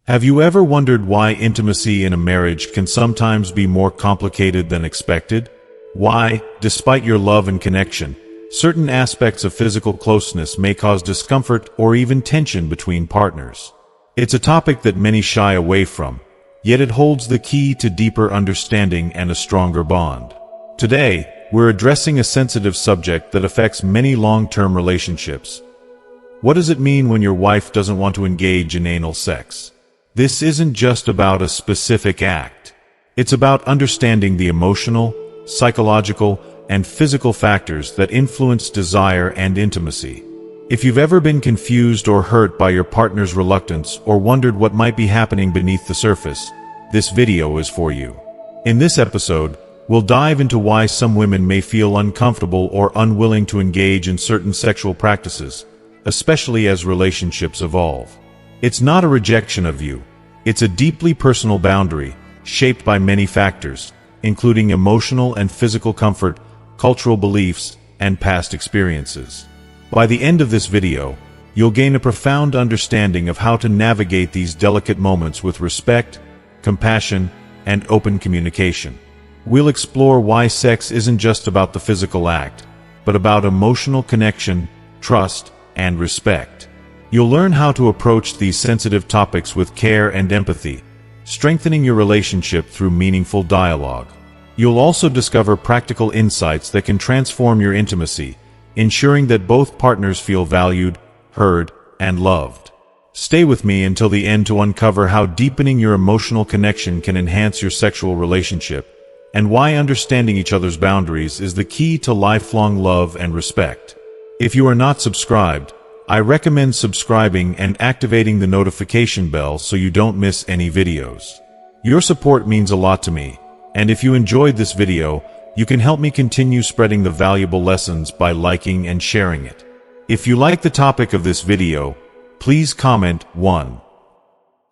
Have you ever wondered why intimacy in a marriage can sometimes be more complicated than expected? Why, despite your love and connection, certain aspects of physical closeness may cause discomfort or even tension between partners? It's a topic that many shy away from, yet it holds the key to deeper understanding and a stronger bond. Today, we're addressing a sensitive subject that affects many long-term relationships. What does it mean when your wife doesn't want to engage in anal sex? This isn't just about a specific act. It's about understanding the emotional, psychological, and physical factors that influence desire and intimacy. If you've ever been confused or hurt by your partner's reluctance or wondered what might be happening beneath the surface, this video is for you. In this episode, we'll dive into why some women may feel uncomfortable or unwilling to engage in certain sexual practices, especially as relationships evolve. It's not a rejection of you. It's a deeply personal boundary, shaped by many factors, including emotional and physical comfort, cultural beliefs, and past experiences. By the end of this video, you'll gain a profound understanding of how to navigate these delicate moments with respect, compassion, and open communication. We'll explore why sex isn't just about the physical act, but about emotional connection, trust, and respect. You'll learn how to approach these sensitive topics with care and empathy, strengthening your relationship through meaningful dialogue. You'll also discover practical insights that can transform your intimacy, ensuring that both partners feel valued, heard, and loved. Stay with me until the end to uncover how deepening your emotional connection can enhance your sexual relationship, and why understanding each other's boundaries is the key to lifelong love and respect. If you are not subscribed, I recommend subscribing and activating the notification bell so you don't miss any videos. Your support means a lot to me, and if you enjoyed this video, you can help me continue spreading the valuable lessons by liking and sharing it. If you like the topic of this video, please comment 1.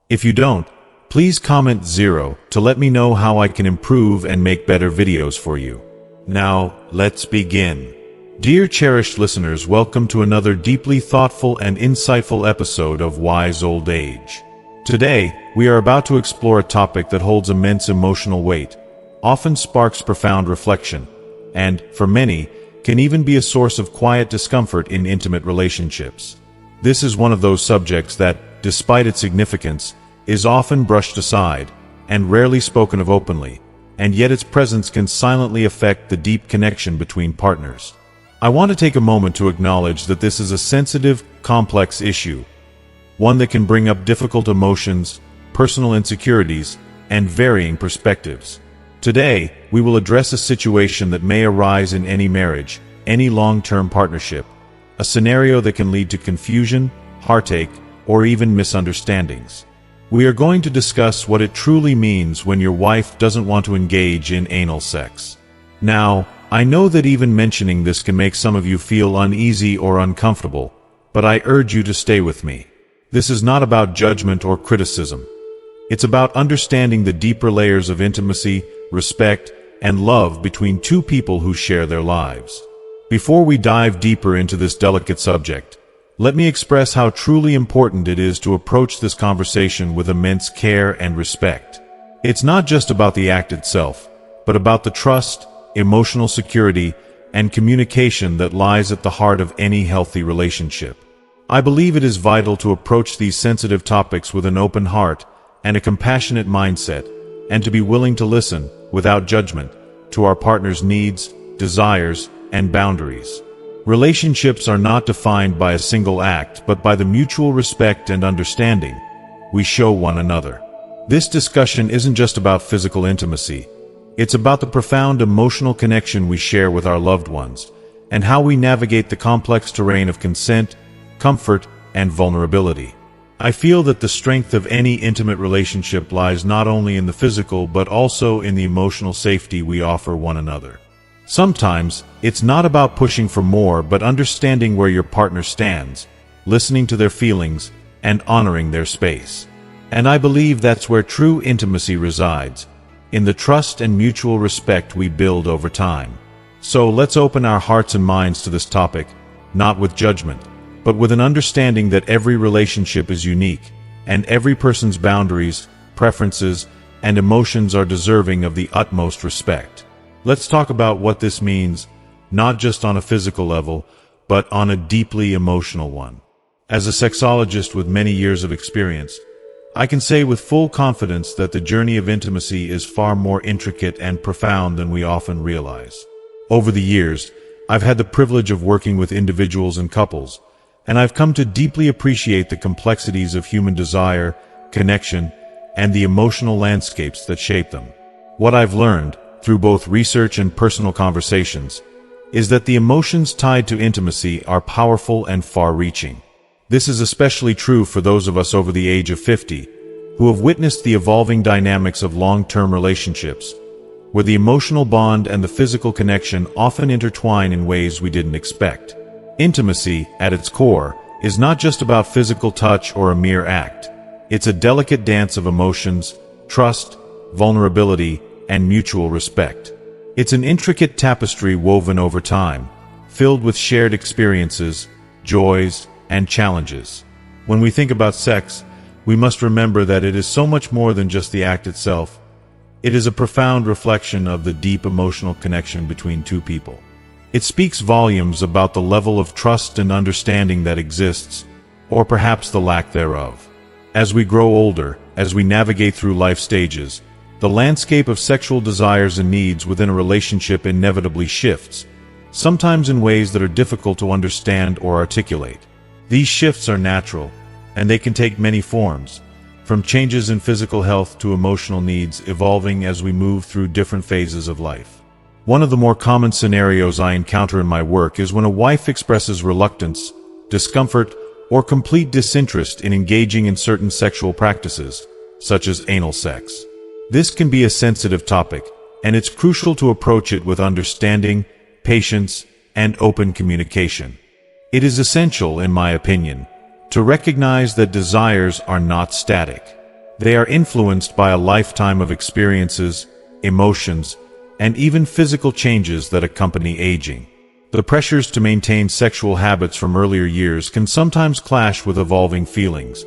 If you don't, please comment 0 to let me know how I can improve and make better videos for you. Now, let's begin. Dear cherished listeners, welcome to another deeply thoughtful and insightful episode of Wise Old Age. Today, we are about to explore a topic that holds immense emotional weight, often sparks profound reflection, and, for many, can even be a source of quiet discomfort in intimate relationships. This is one of those subjects that, despite its significance, is often brushed aside and rarely spoken of openly, and yet its presence can silently affect the deep connection between partners. I want to take a moment to acknowledge that this is a sensitive, complex issue, one that can bring up difficult emotions, personal insecurities, and varying perspectives. Today, we will address a situation that may arise in any marriage, any long-term partnership, a scenario that can lead to confusion, heartache, or even misunderstandings. We are going to discuss what it truly means when your wife doesn't want to engage in anal sex. Now, I know that even mentioning this can make some of you feel uneasy or uncomfortable, but I urge you to stay with me. This is not about judgment or criticism. It's about understanding the deeper layers of intimacy, respect, and love between two people who share their lives. Before we dive deeper into this delicate subject, let me express how truly important it is to approach this conversation with immense care and respect. It's not just about the act itself, but about the trust, emotional security, and communication that lies at the heart of any healthy relationship. I believe it is vital to approach these sensitive topics with an open heart and a compassionate mindset, and to be willing to listen, without judgment, to our partner's needs, desires, and boundaries. Relationships are not defined by a single act, but by the mutual respect and understanding we show one another. This discussion isn't just about physical intimacy. It's about the profound emotional connection we share with our loved ones, and how we navigate the complex terrain of consent, comfort, and vulnerability. I feel that the strength of any intimate relationship lies not only in the physical but also in the emotional safety we offer one another. Sometimes, it's not about pushing for more but understanding where your partner stands, listening to their feelings, and honoring their space. And I believe that's where true intimacy resides, in the trust and mutual respect we build over time. So let's open our hearts and minds to this topic, not with judgment, but with an understanding that every relationship is unique, and every person's boundaries, preferences, and emotions are deserving of the utmost respect. Let's talk about what this means, not just on a physical level, but on a deeply emotional one. As a sexologist with many years of experience, I can say with full confidence that the journey of intimacy is far more intricate and profound than we often realize. Over the years, I've had the privilege of working with individuals and couples, and I've come to deeply appreciate the complexities of human desire, connection, and the emotional landscapes that shape them. What I've learned, through both research and personal conversations, is that the emotions tied to intimacy are powerful and far-reaching. This is especially true for those of us over the age of 50, who have witnessed the evolving dynamics of long-term relationships, where the emotional bond and the physical connection often intertwine in ways we didn't expect. Intimacy, at its core, is not just about physical touch or a mere act. It's a delicate dance of emotions, trust, vulnerability, and mutual respect. It's an intricate tapestry woven over time, filled with shared experiences, joys, and challenges. When we think about sex, we must remember that it is so much more than just the act itself. It is a profound reflection of the deep emotional connection between two people. It speaks volumes about the level of trust and understanding that exists, or perhaps the lack thereof. As we grow older, as we navigate through life stages, the landscape of sexual desires and needs within a relationship inevitably shifts, sometimes in ways that are difficult to understand or articulate. These shifts are natural, and they can take many forms, from changes in physical health to emotional needs evolving as we move through different phases of life. One of the more common scenarios I encounter in my work is when a wife expresses reluctance, discomfort, or complete disinterest in engaging in certain sexual practices, such as anal sex. This can be a sensitive topic, and it's crucial to approach it with understanding, patience, and open communication. It is essential, in my opinion, to recognize that desires are not static. They are influenced by a lifetime of experiences, emotions, and even physical changes that accompany aging. The pressures to maintain sexual habits from earlier years can sometimes clash with evolving feelings,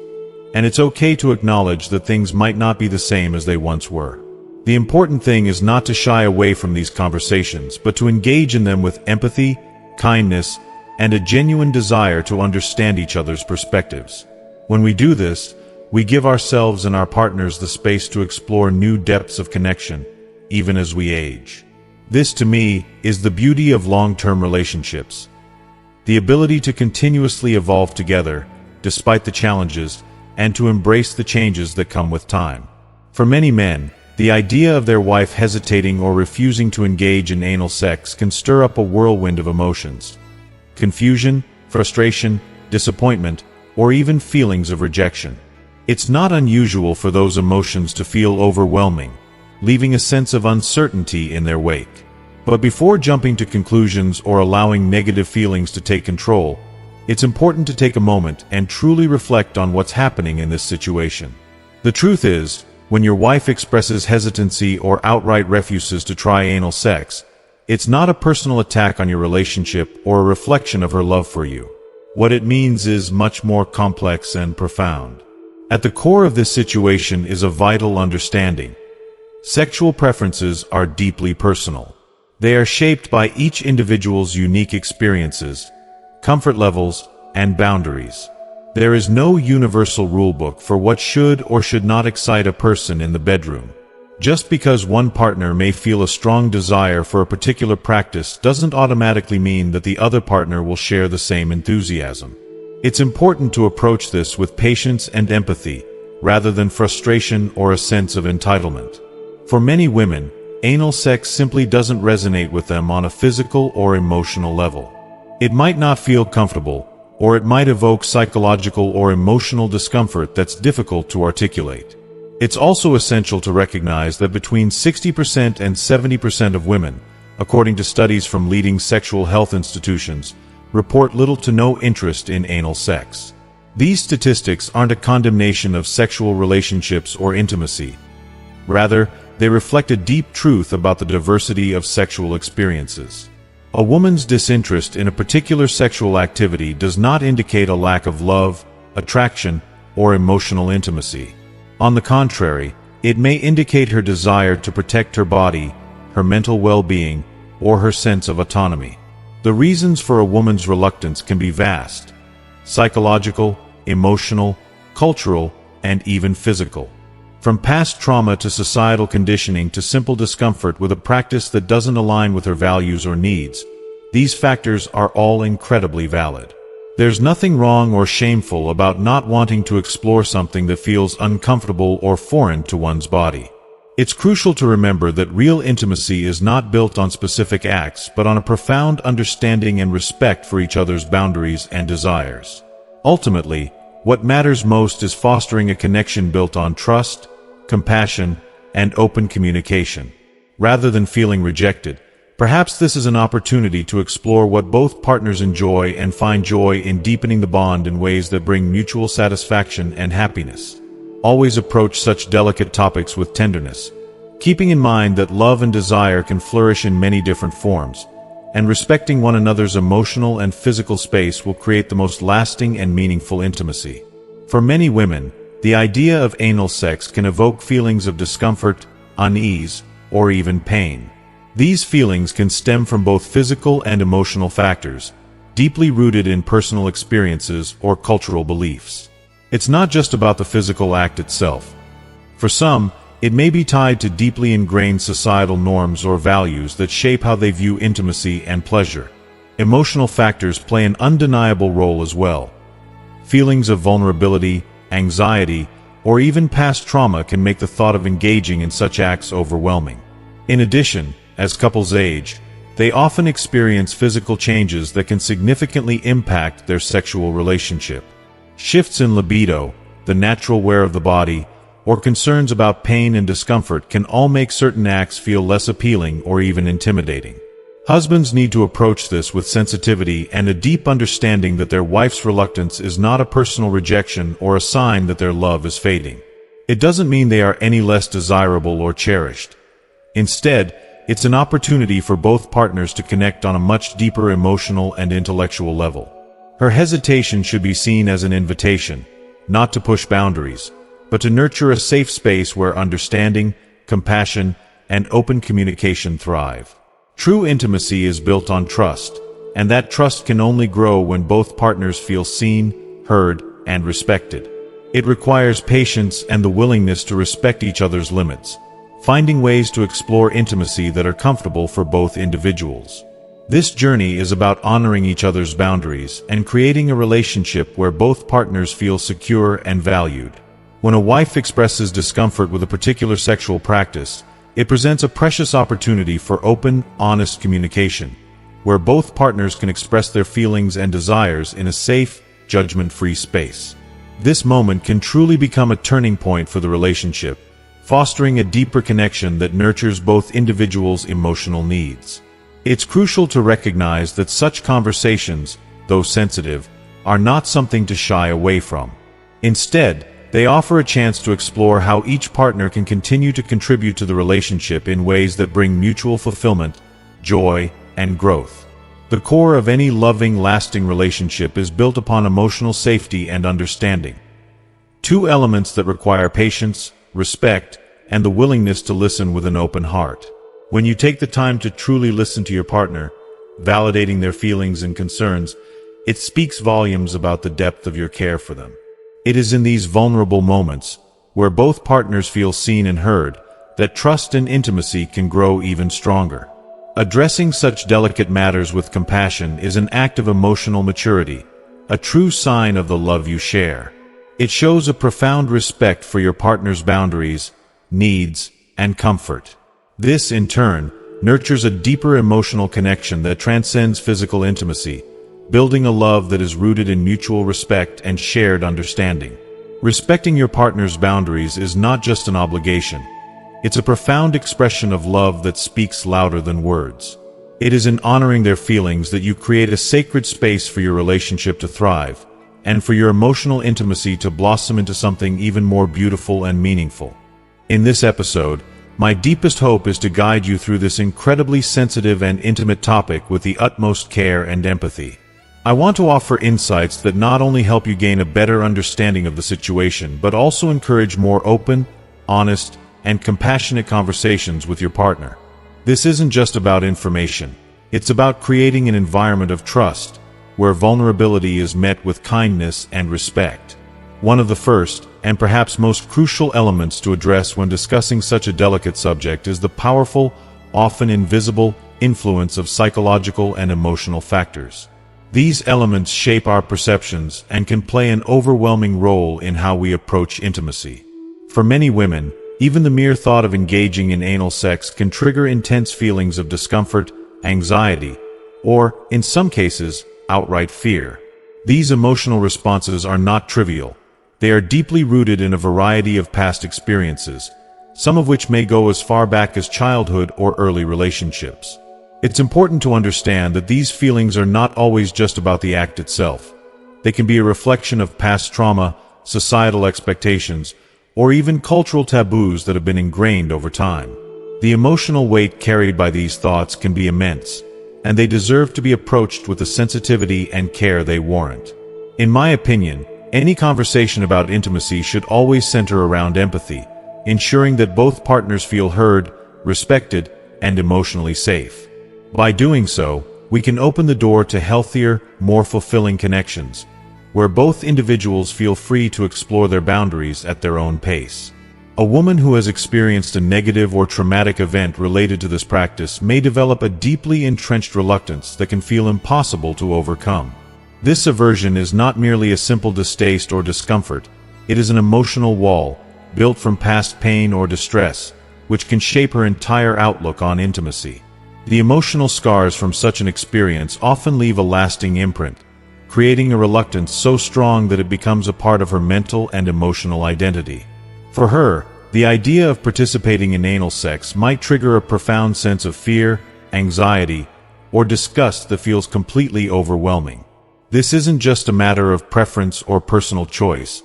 and it's okay to acknowledge that things might not be the same as they once were. The important thing is not to shy away from these conversations, but to engage in them with empathy, kindness, and a genuine desire to understand each other's perspectives. When we do this, we give ourselves and our partners the space to explore new depths of connection, even as we age. This, to me, is the beauty of long-term relationships. The ability to continuously evolve together, despite the challenges, and to embrace the changes that come with time. For many men, the idea of their wife hesitating or refusing to engage in anal sex can stir up a whirlwind of emotions. Confusion, frustration, disappointment, or even feelings of rejection. It's not unusual for those emotions to feel overwhelming, leaving a sense of uncertainty in their wake. But before jumping to conclusions or allowing negative feelings to take control, it's important to take a moment and truly reflect on what's happening in this situation. The truth is, when your wife expresses hesitancy or outright refuses to try anal sex, it's not a personal attack on your relationship or a reflection of her love for you. What it means is much more complex and profound. At the core of this situation is a vital understanding. Sexual preferences are deeply personal. They are shaped by each individual's unique experiences, comfort levels, and boundaries. There is no universal rulebook for what should or should not excite a person in the bedroom. Just because one partner may feel a strong desire for a particular practice doesn't automatically mean that the other partner will share the same enthusiasm. It's important to approach this with patience and empathy, rather than frustration or a sense of entitlement. For many women, anal sex simply doesn't resonate with them on a physical or emotional level. It might not feel comfortable, or it might evoke psychological or emotional discomfort that's difficult to articulate. It's also essential to recognize that between 60% and 70% of women, according to studies from leading sexual health institutions, report little to no interest in anal sex. These statistics aren't a condemnation of sexual relationships or intimacy. Rather, they reflect a deep truth about the diversity of sexual experiences. A woman's disinterest in a particular sexual activity does not indicate a lack of love, attraction, or emotional intimacy. On the contrary, it may indicate her desire to protect her body, her mental well-being, or her sense of autonomy. The reasons for a woman's reluctance can be vast: psychological, emotional, cultural, and even physical. From past trauma to societal conditioning to simple discomfort with a practice that doesn't align with her values or needs, these factors are all incredibly valid. There's nothing wrong or shameful about not wanting to explore something that feels uncomfortable or foreign to one's body. It's crucial to remember that real intimacy is not built on specific acts, but on a profound understanding and respect for each other's boundaries and desires. Ultimately, what matters most is fostering a connection built on trust, compassion, and open communication. Rather than feeling rejected, perhaps this is an opportunity to explore what both partners enjoy and find joy in deepening the bond in ways that bring mutual satisfaction and happiness. Always approach such delicate topics with tenderness, keeping in mind that love and desire can flourish in many different forms, and respecting one another's emotional and physical space will create the most lasting and meaningful intimacy. For many women, the idea of anal sex can evoke feelings of discomfort, unease, or even pain. These feelings can stem from both physical and emotional factors, deeply rooted in personal experiences or cultural beliefs. It's not just about the physical act itself. For some, it may be tied to deeply ingrained societal norms or values that shape how they view intimacy and pleasure. Emotional factors play an undeniable role as well. Feelings of vulnerability, anxiety, or even past trauma can make the thought of engaging in such acts overwhelming. In addition, as couples age, they often experience physical changes that can significantly impact their sexual relationship. Shifts in libido, the natural wear of the body, or concerns about pain and discomfort can all make certain acts feel less appealing or even intimidating. Husbands need to approach this with sensitivity and a deep understanding that their wife's reluctance is not a personal rejection or a sign that their love is fading. It doesn't mean they are any less desirable or cherished. Instead, it's an opportunity for both partners to connect on a much deeper emotional and intellectual level. Her hesitation should be seen as an invitation, not to push boundaries, but to nurture a safe space where understanding, compassion, and open communication thrive. True intimacy is built on trust, and that trust can only grow when both partners feel seen, heard, and respected. It requires patience and the willingness to respect each other's limits, finding ways to explore intimacy that are comfortable for both individuals. This journey is about honoring each other's boundaries and creating a relationship where both partners feel secure and valued. When a wife expresses discomfort with a particular sexual practice, it presents a precious opportunity for open, honest communication, where both partners can express their feelings and desires in a safe, judgment-free space. This moment can truly become a turning point for the relationship, fostering a deeper connection that nurtures both individuals' emotional needs. It's crucial to recognize that such conversations, though sensitive, are not something to shy away from. Instead, they offer a chance to explore how each partner can continue to contribute to the relationship in ways that bring mutual fulfillment, joy, and growth. The core of any loving, lasting relationship is built upon emotional safety and understanding. Two elements that require patience, respect, and the willingness to listen with an open heart. When you take the time to truly listen to your partner, validating their feelings and concerns, it speaks volumes about the depth of your care for them. It is in these vulnerable moments, where both partners feel seen and heard, that trust and intimacy can grow even stronger. Addressing such delicate matters with compassion is an act of emotional maturity, a true sign of the love you share. It shows a profound respect for your partner's boundaries, needs, and comfort. This, in turn, nurtures a deeper emotional connection that transcends physical intimacy, building a love that is rooted in mutual respect and shared understanding. Respecting your partner's boundaries is not just an obligation. It's a profound expression of love that speaks louder than words. It is in honoring their feelings that you create a sacred space for your relationship to thrive, and for your emotional intimacy to blossom into something even more beautiful and meaningful. In this episode, my deepest hope is to guide you through this incredibly sensitive and intimate topic with the utmost care and empathy. I want to offer insights that not only help you gain a better understanding of the situation, but also encourage more open, honest, and compassionate conversations with your partner. This isn't just about information. It's about creating an environment of trust, where vulnerability is met with kindness and respect. One of the first, and perhaps most crucial elements to address when discussing such a delicate subject is the powerful, often invisible, influence of psychological and emotional factors. These elements shape our perceptions and can play an overwhelming role in how we approach intimacy. For many women, even the mere thought of engaging in anal sex can trigger intense feelings of discomfort, anxiety, or, in some cases, outright fear. These emotional responses are not trivial. They are deeply rooted in a variety of past experiences, some of which may go as far back as childhood or early relationships. It's important to understand that these feelings are not always just about the act itself. They can be a reflection of past trauma, societal expectations, or even cultural taboos that have been ingrained over time. The emotional weight carried by these thoughts can be immense, and they deserve to be approached with the sensitivity and care they warrant. In my opinion, any conversation about intimacy should always center around empathy, ensuring that both partners feel heard, respected, and emotionally safe. By doing so, we can open the door to healthier, more fulfilling connections, where both individuals feel free to explore their boundaries at their own pace. A woman who has experienced a negative or traumatic event related to this practice may develop a deeply entrenched reluctance that can feel impossible to overcome. This aversion is not merely a simple distaste or discomfort, it is an emotional wall, built from past pain or distress, which can shape her entire outlook on intimacy. The emotional scars from such an experience often leave a lasting imprint, creating a reluctance so strong that it becomes a part of her mental and emotional identity. For her, the idea of participating in anal sex might trigger a profound sense of fear, anxiety, or disgust that feels completely overwhelming. This isn't just a matter of preference or personal choice.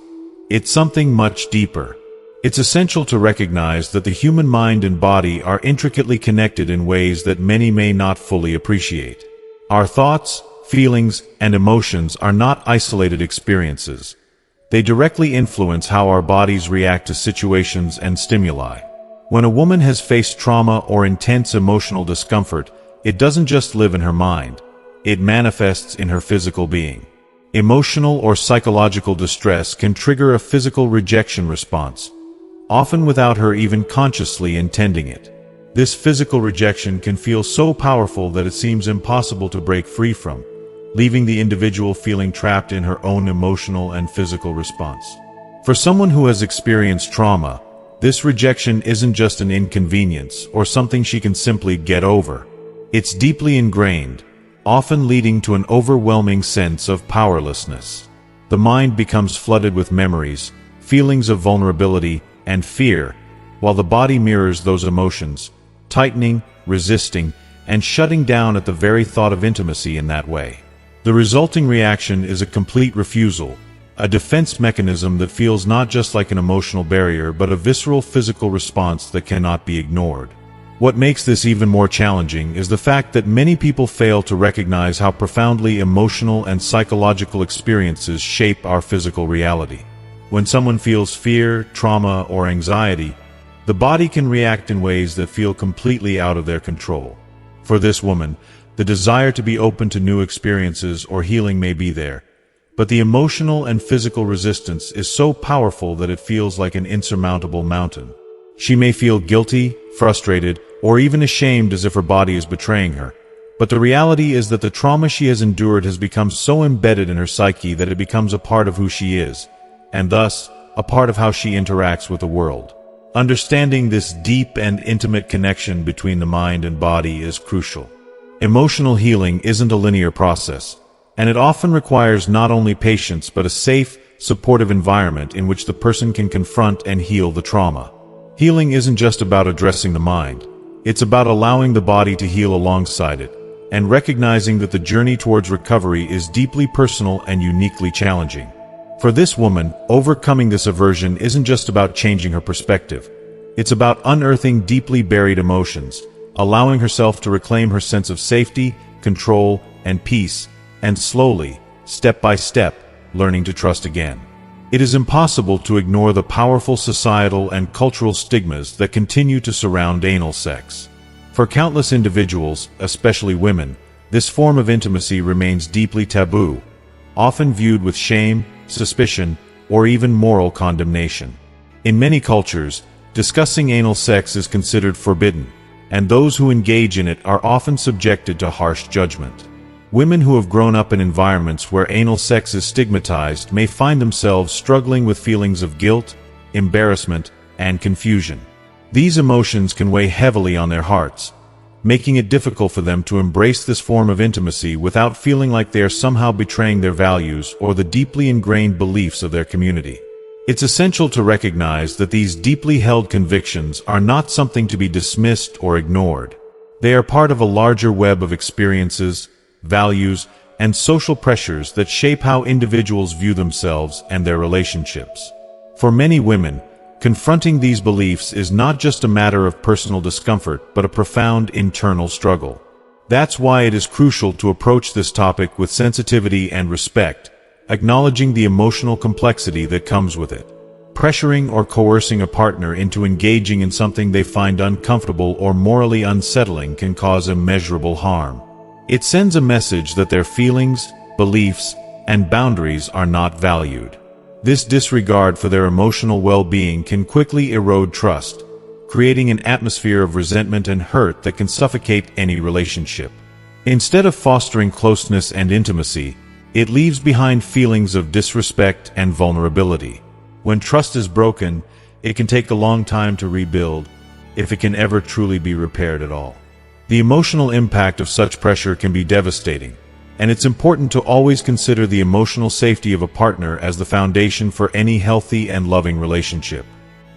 It's something much deeper. It's essential to recognize that the human mind and body are intricately connected in ways that many may not fully appreciate. Our thoughts, feelings, and emotions are not isolated experiences. They directly influence how our bodies react to situations and stimuli. When a woman has faced trauma or intense emotional discomfort, it doesn't just live in her mind. It manifests in her physical being. Emotional or psychological distress can trigger a physical rejection response, often without her even consciously intending it. This physical rejection can feel so powerful that it seems impossible to break free from, leaving the individual feeling trapped in her own emotional and physical response. For someone who has experienced trauma, this rejection isn't just an inconvenience or something she can simply get over. It's deeply ingrained, often leading to an overwhelming sense of powerlessness. The mind becomes flooded with memories, feelings of vulnerability, and fear, while the body mirrors those emotions, tightening, resisting, and shutting down at the very thought of intimacy in that way. The resulting reaction is a complete refusal, a defense mechanism that feels not just like an emotional barrier but a visceral physical response that cannot be ignored. What makes this even more challenging is the fact that many people fail to recognize how profoundly emotional and psychological experiences shape our physical reality. When someone feels fear, trauma, or anxiety, the body can react in ways that feel completely out of their control. For this woman, the desire to be open to new experiences or healing may be there, but the emotional and physical resistance is so powerful that it feels like an insurmountable mountain. She may feel guilty, frustrated, or even ashamed as if her body is betraying her. But the reality is that the trauma she has endured has become so embedded in her psyche that it becomes a part of who she is, and thus, a part of how she interacts with the world. Understanding this deep and intimate connection between the mind and body is crucial. Emotional healing isn't a linear process, and it often requires not only patience but a safe, supportive environment in which the person can confront and heal the trauma. Healing isn't just about addressing the mind. It's about allowing the body to heal alongside it, and recognizing that the journey towards recovery is deeply personal and uniquely challenging. For this woman, overcoming this aversion isn't just about changing her perspective. It's about unearthing deeply buried emotions, allowing herself to reclaim her sense of safety, control, and peace, and slowly, step by step, learning to trust again. It is impossible to ignore the powerful societal and cultural stigmas that continue to surround anal sex. For countless individuals, especially women, this form of intimacy remains deeply taboo, often viewed with shame, suspicion, or even moral condemnation. In many cultures, discussing anal sex is considered forbidden, and those who engage in it are often subjected to harsh judgment. Women who have grown up in environments where anal sex is stigmatized may find themselves struggling with feelings of guilt, embarrassment, and confusion. These emotions can weigh heavily on their hearts, making it difficult for them to embrace this form of intimacy without feeling like they are somehow betraying their values or the deeply ingrained beliefs of their community. It's essential to recognize that these deeply held convictions are not something to be dismissed or ignored. They are part of a larger web of experiences, values, and social pressures that shape how individuals view themselves and their relationships. For many women, confronting these beliefs is not just a matter of personal discomfort, but a profound internal struggle. That's why it is crucial to approach this topic with sensitivity and respect, acknowledging the emotional complexity that comes with it. Pressuring or coercing a partner into engaging in something they find uncomfortable or morally unsettling can cause immeasurable harm. It sends a message that their feelings, beliefs, and boundaries are not valued. This disregard for their emotional well-being can quickly erode trust, creating an atmosphere of resentment and hurt that can suffocate any relationship. Instead of fostering closeness and intimacy, it leaves behind feelings of disrespect and vulnerability. When trust is broken, it can take a long time to rebuild, if it can ever truly be repaired at all. The emotional impact of such pressure can be devastating, and it's important to always consider the emotional safety of a partner as the foundation for any healthy and loving relationship.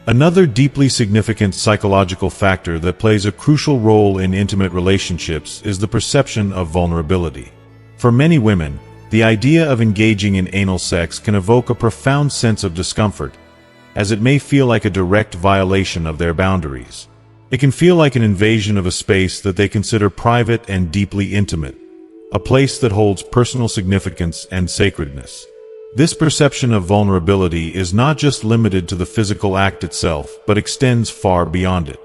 Another deeply significant psychological factor that plays a crucial role in intimate relationships is the perception of vulnerability. For many women, the idea of engaging in anal sex can evoke a profound sense of discomfort, as it may feel like a direct violation of their boundaries. It can feel like an invasion of a space that they consider private and deeply intimate, a place that holds personal significance and sacredness. This perception of vulnerability is not just limited to the physical act itself, but extends far beyond it.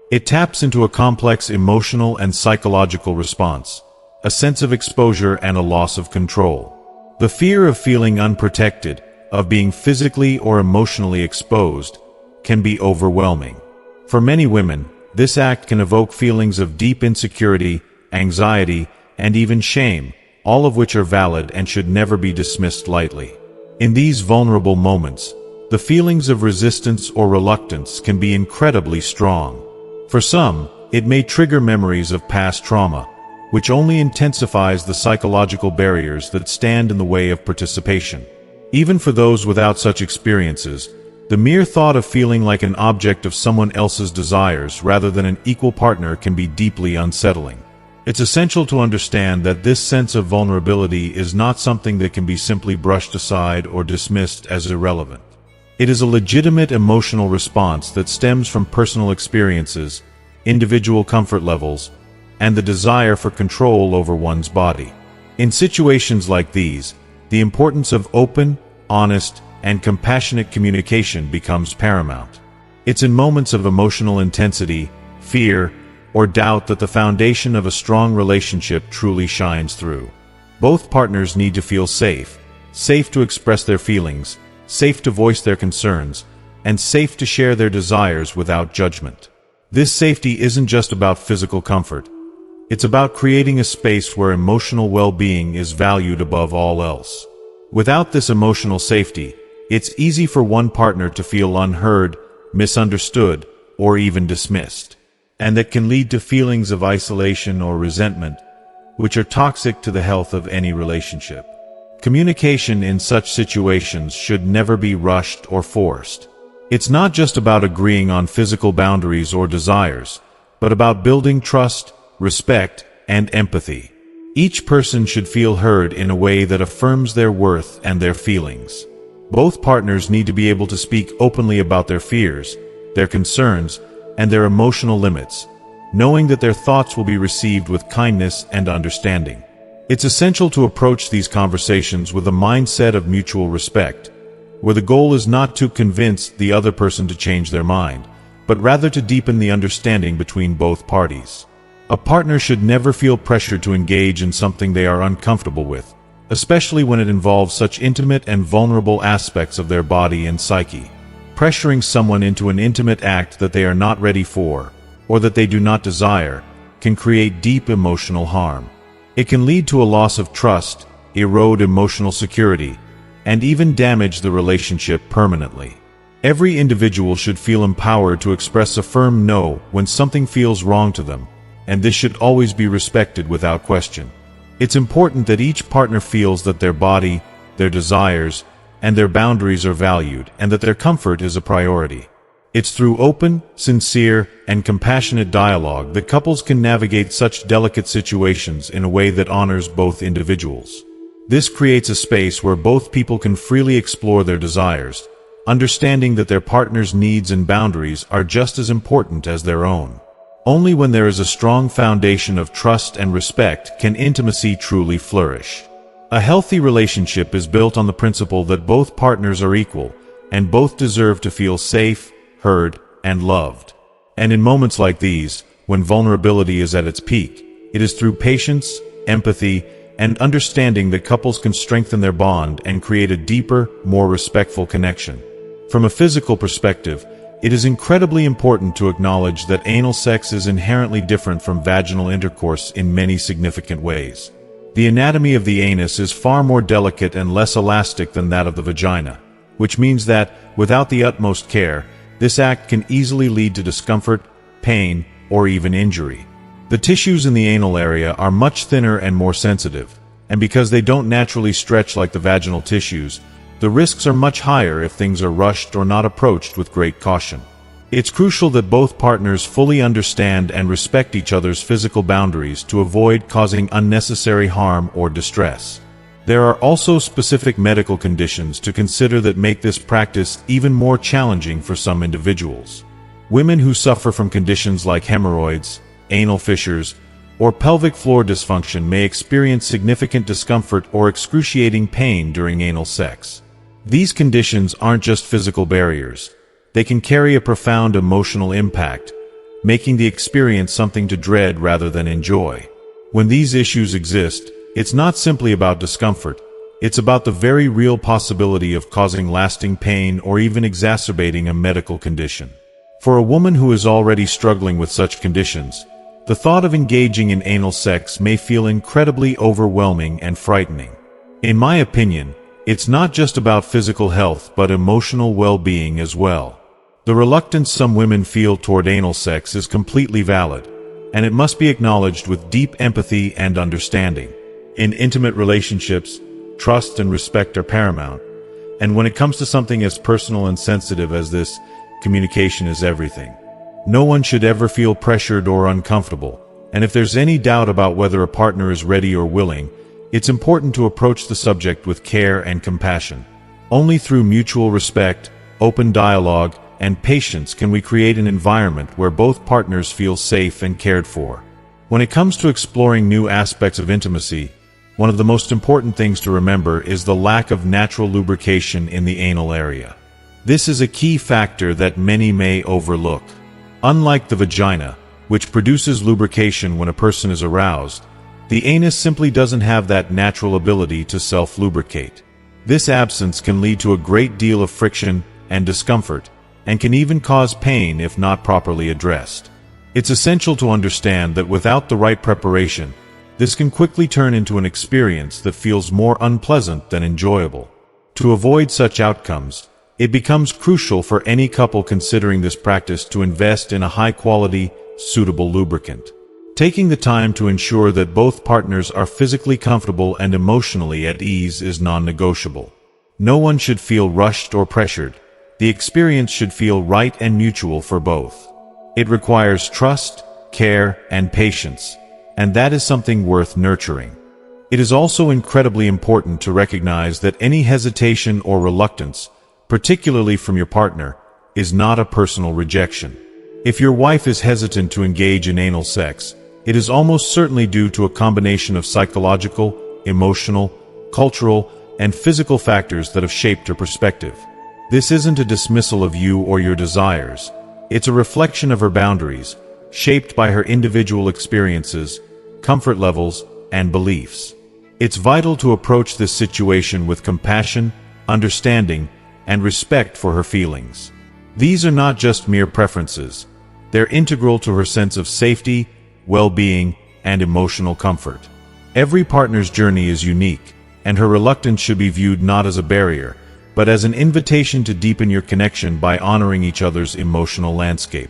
It taps into a complex emotional and psychological response, a sense of exposure and a loss of control. The fear of feeling unprotected, of being physically or emotionally exposed, can be overwhelming. For many women, this act can evoke feelings of deep insecurity, anxiety, and even shame, all of which are valid and should never be dismissed lightly. In these vulnerable moments, the feelings of resistance or reluctance can be incredibly strong. For some, it may trigger memories of past trauma, which only intensifies the psychological barriers that stand in the way of participation. Even for those without such experiences, the mere thought of feeling like an object of someone else's desires rather than an equal partner can be deeply unsettling. It's essential to understand that this sense of vulnerability is not something that can be simply brushed aside or dismissed as irrelevant. It is a legitimate emotional response that stems from personal experiences, individual comfort levels, and the desire for control over one's body. In situations like these, the importance of open, honest, and compassionate communication becomes paramount. It's in moments of emotional intensity, fear, or doubt that the foundation of a strong relationship truly shines through. Both partners need to feel safe to express their feelings, safe to voice their concerns, and safe to share their desires without judgment. This safety isn't just about physical comfort. It's about creating a space where emotional well-being is valued above all else. Without this emotional safety, it's easy for one partner to feel unheard, misunderstood, or even dismissed. And that can lead to feelings of isolation or resentment, which are toxic to the health of any relationship. Communication in such situations should never be rushed or forced. It's not just about agreeing on physical boundaries or desires, but about building trust, respect, and empathy. Each person should feel heard in a way that affirms their worth and their feelings. Both partners need to be able to speak openly about their fears, their concerns, and their emotional limits, knowing that their thoughts will be received with kindness and understanding. It's essential to approach these conversations with a mindset of mutual respect, where the goal is not to convince the other person to change their mind, but rather to deepen the understanding between both parties. A partner should never feel pressured to engage in something they are uncomfortable with, especially when it involves such intimate and vulnerable aspects of their body and psyche. Pressuring someone into an intimate act that they are not ready for, or that they do not desire, can create deep emotional harm. It can lead to a loss of trust, erode emotional security, and even damage the relationship permanently. Every individual should feel empowered to express a firm no when something feels wrong to them, and this should always be respected without question. It's important that each partner feels that their body, their desires, and their boundaries are valued, and that their comfort is a priority. It's through open, sincere, and compassionate dialogue that couples can navigate such delicate situations in a way that honors both individuals. This creates a space where both people can freely explore their desires, understanding that their partner's needs and boundaries are just as important as their own. Only when there is a strong foundation of trust and respect can intimacy truly flourish. A healthy relationship is built on the principle that both partners are equal, and both deserve to feel safe, heard, and loved. And in moments like these, when vulnerability is at its peak, it is through patience, empathy, and understanding that couples can strengthen their bond and create a deeper, more respectful connection. From a physical perspective, it is incredibly important to acknowledge that anal sex is inherently different from vaginal intercourse in many significant ways. The anatomy of the anus is far more delicate and less elastic than that of the vagina, which means that, without the utmost care, this act can easily lead to discomfort, pain, or even injury. The tissues in the anal area are much thinner and more sensitive, and because they don't naturally stretch like the vaginal tissues, the risks are much higher if things are rushed or not approached with great caution. It's crucial that both partners fully understand and respect each other's physical boundaries to avoid causing unnecessary harm or distress. There are also specific medical conditions to consider that make this practice even more challenging for some individuals. Women who suffer from conditions like hemorrhoids, anal fissures, or pelvic floor dysfunction may experience significant discomfort or excruciating pain during anal sex. These conditions aren't just physical barriers. They can carry a profound emotional impact, making the experience something to dread rather than enjoy. When these issues exist, it's not simply about discomfort, it's about the very real possibility of causing lasting pain or even exacerbating a medical condition. For a woman who is already struggling with such conditions, the thought of engaging in anal sex may feel incredibly overwhelming and frightening. In my opinion, it's not just about physical health but emotional well-being as well. The reluctance some women feel toward anal sex is completely valid, and it must be acknowledged with deep empathy and understanding. In intimate relationships, trust and respect are paramount, and when it comes to something as personal and sensitive as this, communication is everything. No one should ever feel pressured or uncomfortable, and if there's any doubt about whether a partner is ready or willing, it's important to approach the subject with care and compassion. Only through mutual respect, open dialogue, and patience can we create an environment where both partners feel safe and cared for. When it comes to exploring new aspects of intimacy, one of the most important things to remember is the lack of natural lubrication in the anal area. This is a key factor that many may overlook. Unlike the vagina, which produces lubrication when a person is aroused, the anus simply doesn't have that natural ability to self-lubricate. This absence can lead to a great deal of friction and discomfort, and can even cause pain if not properly addressed. It's essential to understand that without the right preparation, this can quickly turn into an experience that feels more unpleasant than enjoyable. To avoid such outcomes, it becomes crucial for any couple considering this practice to invest in a high-quality, suitable lubricant. Taking the time to ensure that both partners are physically comfortable and emotionally at ease is non-negotiable. No one should feel rushed or pressured. The experience should feel right and mutual for both. It requires trust, care, and patience, and that is something worth nurturing. It is also incredibly important to recognize that any hesitation or reluctance, particularly from your partner, is not a personal rejection. If your wife is hesitant to engage in anal sex, it is almost certainly due to a combination of psychological, emotional, cultural, and physical factors that have shaped her perspective. This isn't a dismissal of you or your desires. It's a reflection of her boundaries, shaped by her individual experiences, comfort levels, and beliefs. It's vital to approach this situation with compassion, understanding, and respect for her feelings. These are not just mere preferences. They're integral to her sense of safety, well-being, and emotional comfort. Every partner's journey is unique, and her reluctance should be viewed not as a barrier, but as an invitation to deepen your connection by honoring each other's emotional landscape.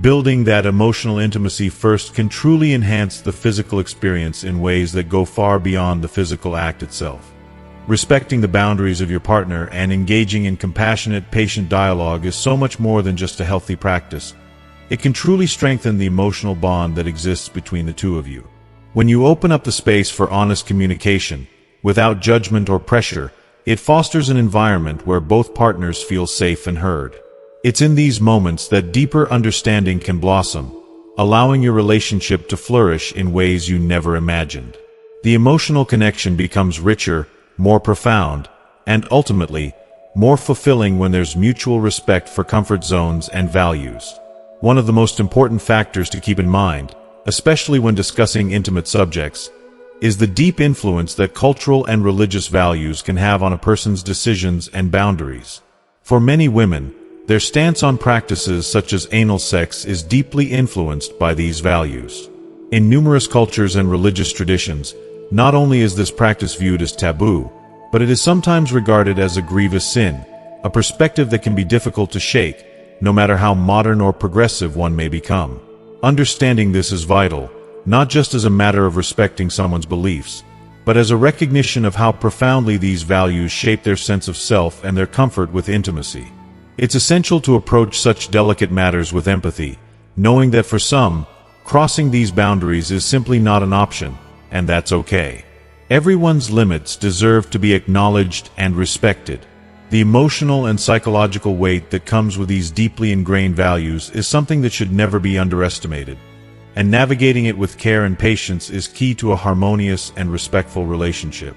Building that emotional intimacy first can truly enhance the physical experience in ways that go far beyond the physical act itself. Respecting the boundaries of your partner and engaging in compassionate, patient dialogue is so much more than just a healthy practice. It can truly strengthen the emotional bond that exists between the two of you. When you open up the space for honest communication, without judgment or pressure, it fosters an environment where both partners feel safe and heard. It's in these moments that deeper understanding can blossom, allowing your relationship to flourish in ways you never imagined. The emotional connection becomes richer, more profound, and ultimately, more fulfilling when there's mutual respect for comfort zones and values. One of the most important factors to keep in mind, especially when discussing intimate subjects, is the deep influence that cultural and religious values can have on a person's decisions and boundaries. For many women, their stance on practices such as anal sex is deeply influenced by these values. In numerous cultures and religious traditions, not only is this practice viewed as taboo, but it is sometimes regarded as a grievous sin, a perspective that can be difficult to shake, no matter how modern or progressive one may become. Understanding this is vital, not just as a matter of respecting someone's beliefs, but as a recognition of how profoundly these values shape their sense of self and their comfort with intimacy. It's essential to approach such delicate matters with empathy, knowing that for some, crossing these boundaries is simply not an option, and that's okay. Everyone's limits deserve to be acknowledged and respected. The emotional and psychological weight that comes with these deeply ingrained values is something that should never be underestimated, and navigating it with care and patience is key to a harmonious and respectful relationship.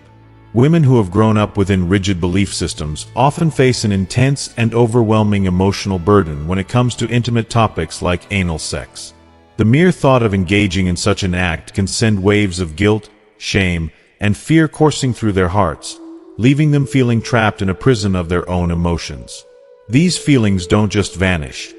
Women who have grown up within rigid belief systems often face an intense and overwhelming emotional burden when it comes to intimate topics like anal sex. The mere thought of engaging in such an act can send waves of guilt, shame, and fear coursing through their hearts, leaving them feeling trapped in a prison of their own emotions. These feelings don't just vanish.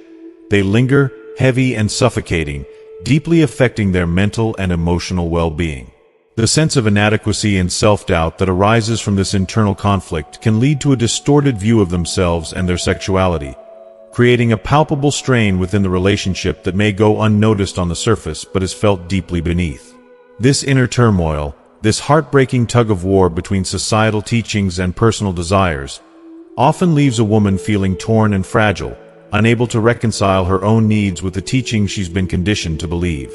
They linger, heavy and suffocating, deeply affecting their mental and emotional well-being. The sense of inadequacy and self-doubt that arises from this internal conflict can lead to a distorted view of themselves and their sexuality, creating a palpable strain within the relationship that may go unnoticed on the surface but is felt deeply beneath. This inner turmoil, this heartbreaking tug-of-war between societal teachings and personal desires, often leaves a woman feeling torn and fragile, unable to reconcile her own needs with the teachings she's been conditioned to believe.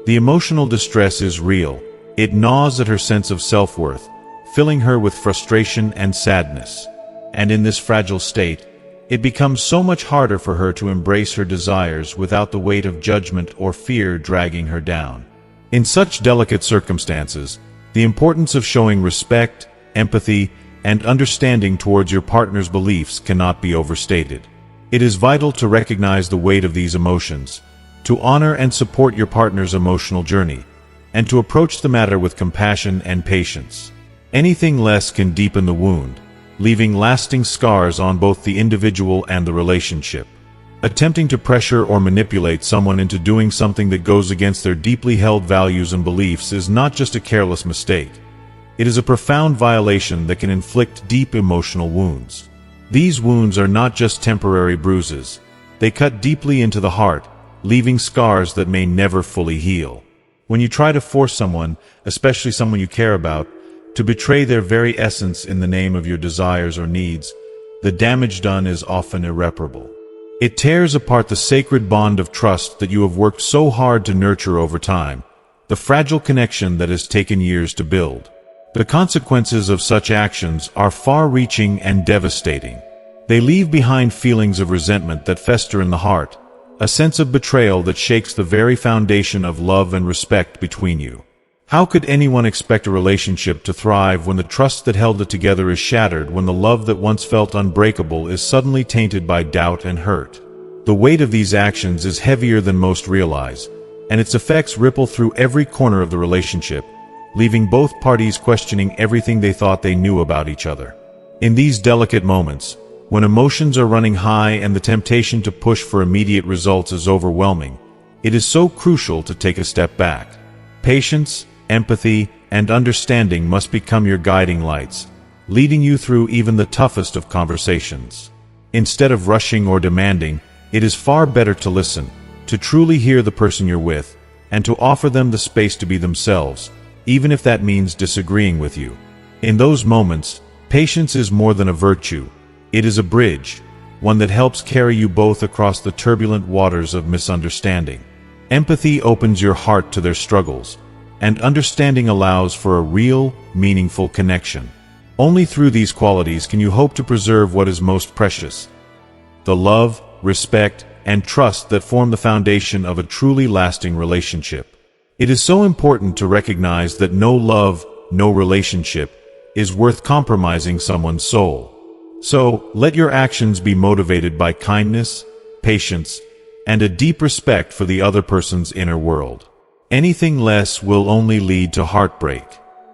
The emotional distress is real. It gnaws at her sense of self-worth, filling her with frustration and sadness. And in this fragile state, it becomes so much harder for her to embrace her desires without the weight of judgment or fear dragging her down. In such delicate circumstances, the importance of showing respect, empathy, and understanding towards your partner's beliefs cannot be overstated. It is vital to recognize the weight of these emotions, to honor and support your partner's emotional journey, and to approach the matter with compassion and patience. Anything less can deepen the wound, leaving lasting scars on both the individual and the relationship. Attempting to pressure or manipulate someone into doing something that goes against their deeply held values and beliefs is not just a careless mistake. It is a profound violation that can inflict deep emotional wounds. These wounds are not just temporary bruises. They cut deeply into the heart, leaving scars that may never fully heal. When you try to force someone, especially someone you care about, to betray their very essence in the name of your desires or needs, the damage done is often irreparable. It tears apart the sacred bond of trust that you have worked so hard to nurture over time, the fragile connection that has taken years to build. The consequences of such actions are far-reaching and devastating. They leave behind feelings of resentment that fester in the heart, a sense of betrayal that shakes the very foundation of love and respect between you. How could anyone expect a relationship to thrive when the trust that held it together is shattered, when the love that once felt unbreakable is suddenly tainted by doubt and hurt? The weight of these actions is heavier than most realize, and its effects ripple through every corner of the relationship, leaving both parties questioning everything they thought they knew about each other. In these delicate moments, when emotions are running high and the temptation to push for immediate results is overwhelming, it is so crucial to take a step back. Patience, empathy, and understanding must become your guiding lights, leading you through even the toughest of conversations. Instead of rushing or demanding, it is far better to listen, to truly hear the person you're with, and to offer them the space to be themselves, even if that means disagreeing with you. In those moments, patience is more than a virtue. It is a bridge, one that helps carry you both across the turbulent waters of misunderstanding. Empathy opens your heart to their struggles, and understanding allows for a real, meaningful connection. Only through these qualities can you hope to preserve what is most precious: the love, respect, and trust that form the foundation of a truly lasting relationship. It is so important to recognize that no love, no relationship is worth compromising someone's soul. So, let your actions be motivated by kindness, patience, and a deep respect for the other person's inner world. Anything less will only lead to heartbreak.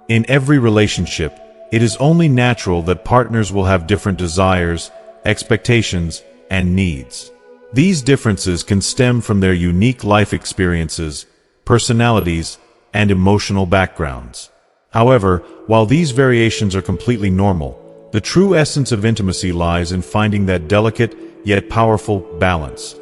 In every relationship, it is only natural that partners will have different desires, expectations, and needs. These differences can stem from their unique life experiences, personalities, and emotional backgrounds. However, while these variations are completely normal, the true essence of intimacy lies in finding that delicate yet powerful balance.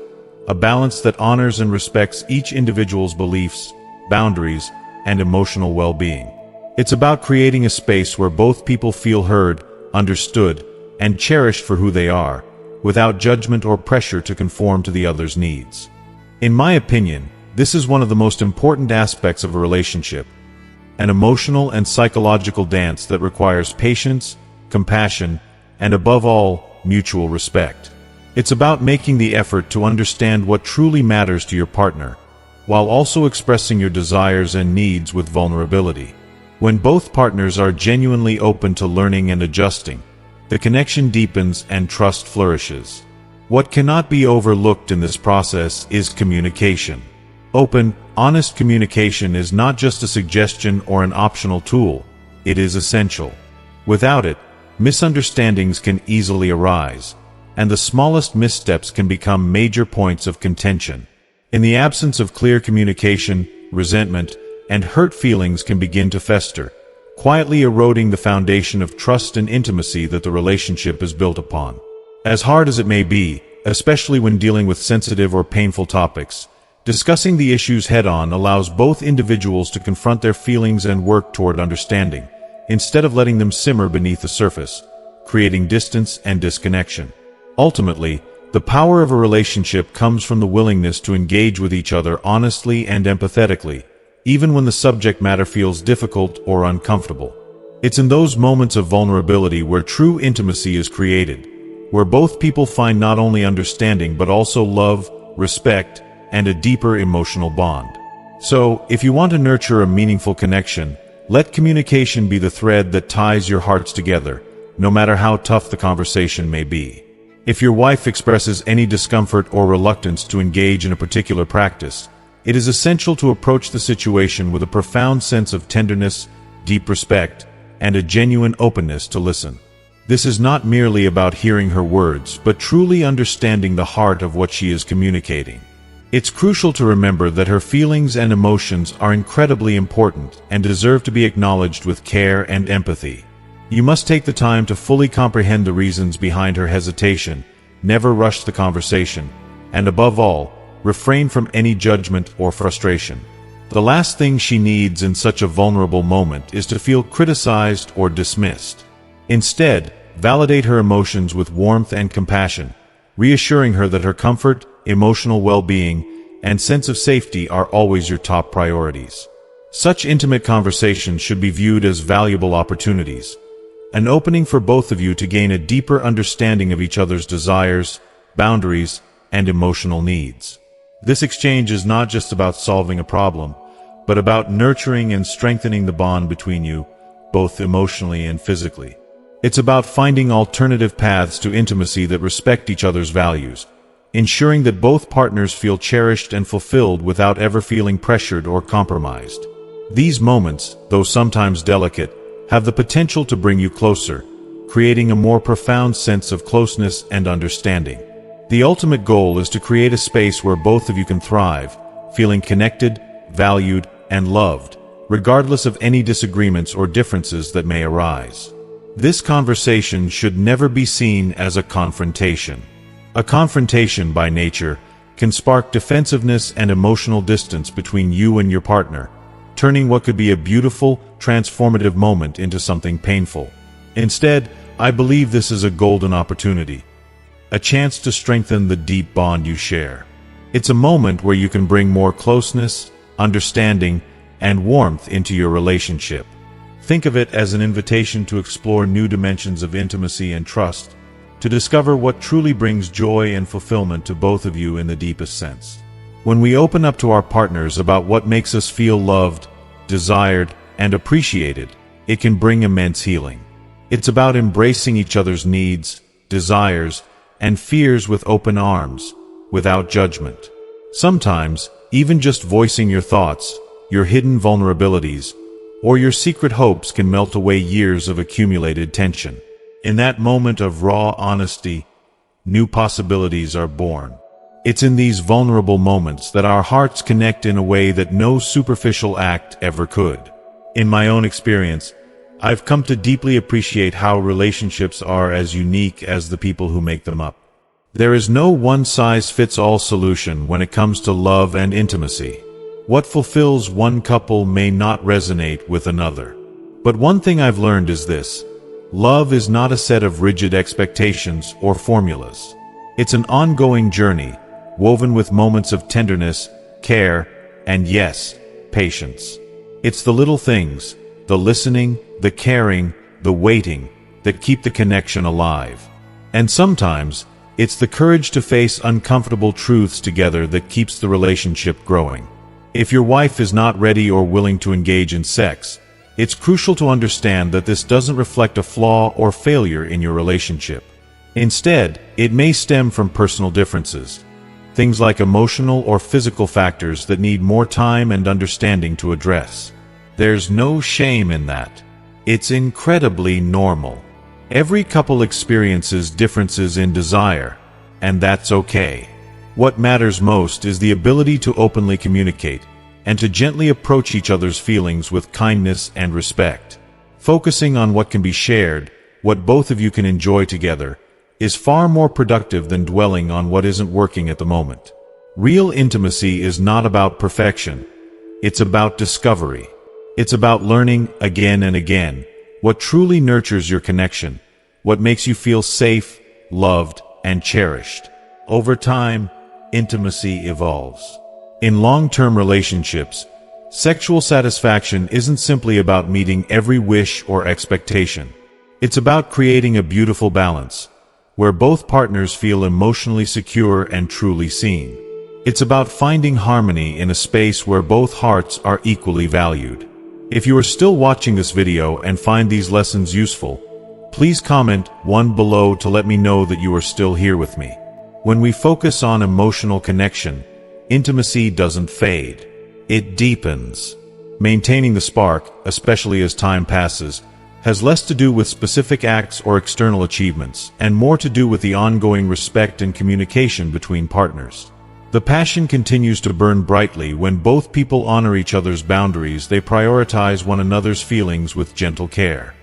A balance that honors and respects each individual's beliefs, boundaries, and emotional well-being. It's about creating a space where both people feel heard, understood, and cherished for who they are, without judgment or pressure to conform to the other's needs. In my opinion, this is one of the most important aspects of a relationship, an emotional and psychological dance that requires patience, compassion, and above all, mutual respect. It's about making the effort to understand what truly matters to your partner, while also expressing your desires and needs with vulnerability. When both partners are genuinely open to learning and adjusting, the connection deepens and trust flourishes. What cannot be overlooked in this process is communication. Open, honest communication is not just a suggestion or an optional tool, it is essential. Without it, misunderstandings can easily arise, and the smallest missteps can become major points of contention. In the absence of clear communication, resentment and hurt feelings can begin to fester, quietly eroding the foundation of trust and intimacy that the relationship is built upon. As hard as it may be, especially when dealing with sensitive or painful topics, discussing the issues head-on allows both individuals to confront their feelings and work toward understanding, instead of letting them simmer beneath the surface, creating distance and disconnection. Ultimately, the power of a relationship comes from the willingness to engage with each other honestly and empathetically, even when the subject matter feels difficult or uncomfortable. It's in those moments of vulnerability where true intimacy is created, where both people find not only understanding but also love, respect, and a deeper emotional bond. So, if you want to nurture a meaningful connection, let communication be the thread that ties your hearts together, no matter how tough the conversation may be. If your wife expresses any discomfort or reluctance to engage in a particular practice, it is essential to approach the situation with a profound sense of tenderness, deep respect, and a genuine openness to listen. This is not merely about hearing her words, but truly understanding the heart of what she is communicating. It's crucial to remember that her feelings and emotions are incredibly important and deserve to be acknowledged with care and empathy. You must take the time to fully comprehend the reasons behind her hesitation, never rush the conversation, and above all, refrain from any judgment or frustration. The last thing she needs in such a vulnerable moment is to feel criticized or dismissed. Instead, validate her emotions with warmth and compassion, reassuring her that her comfort, emotional well-being, and sense of safety are always your top priorities. Such intimate conversations should be viewed as valuable opportunities, an opening for both of you to gain a deeper understanding of each other's desires, boundaries, and emotional needs. This exchange is not just about solving a problem, but about nurturing and strengthening the bond between you, both emotionally and physically. It's about finding alternative paths to intimacy that respect each other's values, ensuring that both partners feel cherished and fulfilled without ever feeling pressured or compromised. These moments, though sometimes delicate, have the potential to bring you closer, creating a more profound sense of closeness and understanding. The ultimate goal is to create a space where both of you can thrive, feeling connected, valued, and loved, regardless of any disagreements or differences that may arise. This conversation should never be seen as a confrontation. A confrontation, by nature, can spark defensiveness and emotional distance between you and your partner, turning what could be a beautiful, transformative moment into something painful. Instead, I believe this is a golden opportunity, a chance to strengthen the deep bond you share. It's a moment where you can bring more closeness, understanding, and warmth into your relationship. Think of it as an invitation to explore new dimensions of intimacy and trust, to discover what truly brings joy and fulfillment to both of you in the deepest sense. When we open up to our partners about what makes us feel loved, desired, and appreciated, it can bring immense healing. It's about embracing each other's needs, desires, and fears with open arms, without judgment. Sometimes, even just voicing your thoughts, your hidden vulnerabilities, or your secret hopes can melt away years of accumulated tension. In that moment of raw honesty, new possibilities are born. It's in these vulnerable moments that our hearts connect in a way that no superficial act ever could. In my own experience, I've come to deeply appreciate how relationships are as unique as the people who make them up. There is no one-size-fits-all solution when it comes to love and intimacy. What fulfills one couple may not resonate with another. But one thing I've learned is this: love is not a set of rigid expectations or formulas. It's an ongoing journey, woven with moments of tenderness, care, and yes, patience. It's the little things, the listening, the caring, the waiting, that keep the connection alive. And sometimes, it's the courage to face uncomfortable truths together that keeps the relationship growing. If your wife is not ready or willing to engage in sex, it's crucial to understand that this doesn't reflect a flaw or failure in your relationship. Instead, it may stem from personal differences, things like emotional or physical factors that need more time and understanding to address. There's no shame in that. It's incredibly normal. Every couple experiences differences in desire, and that's okay. What matters most is the ability to openly communicate and to gently approach each other's feelings with kindness and respect. Focusing on what can be shared, what both of you can enjoy together, is far more productive than dwelling on what isn't working at the moment. Real intimacy is not about perfection. It's about discovery. It's about learning again and again what truly nurtures your connection, what makes you feel safe, loved, and cherished. Over time, intimacy evolves. In long-term relationships, sexual satisfaction isn't simply about meeting every wish or expectation. It's about creating a beautiful balance, where both partners feel emotionally secure and truly seen. It's about finding harmony in a space where both hearts are equally valued. If you are still watching this video and find these lessons useful, please comment 1 below to let me know that you are still here with me. When we focus on emotional connection, intimacy doesn't fade. It deepens. Maintaining the spark, especially as time passes, has less to do with specific acts or external achievements, and more to do with the ongoing respect and communication between partners. The passion continues to burn brightly when both people honor each other's boundaries. They prioritize one another's feelings with gentle care.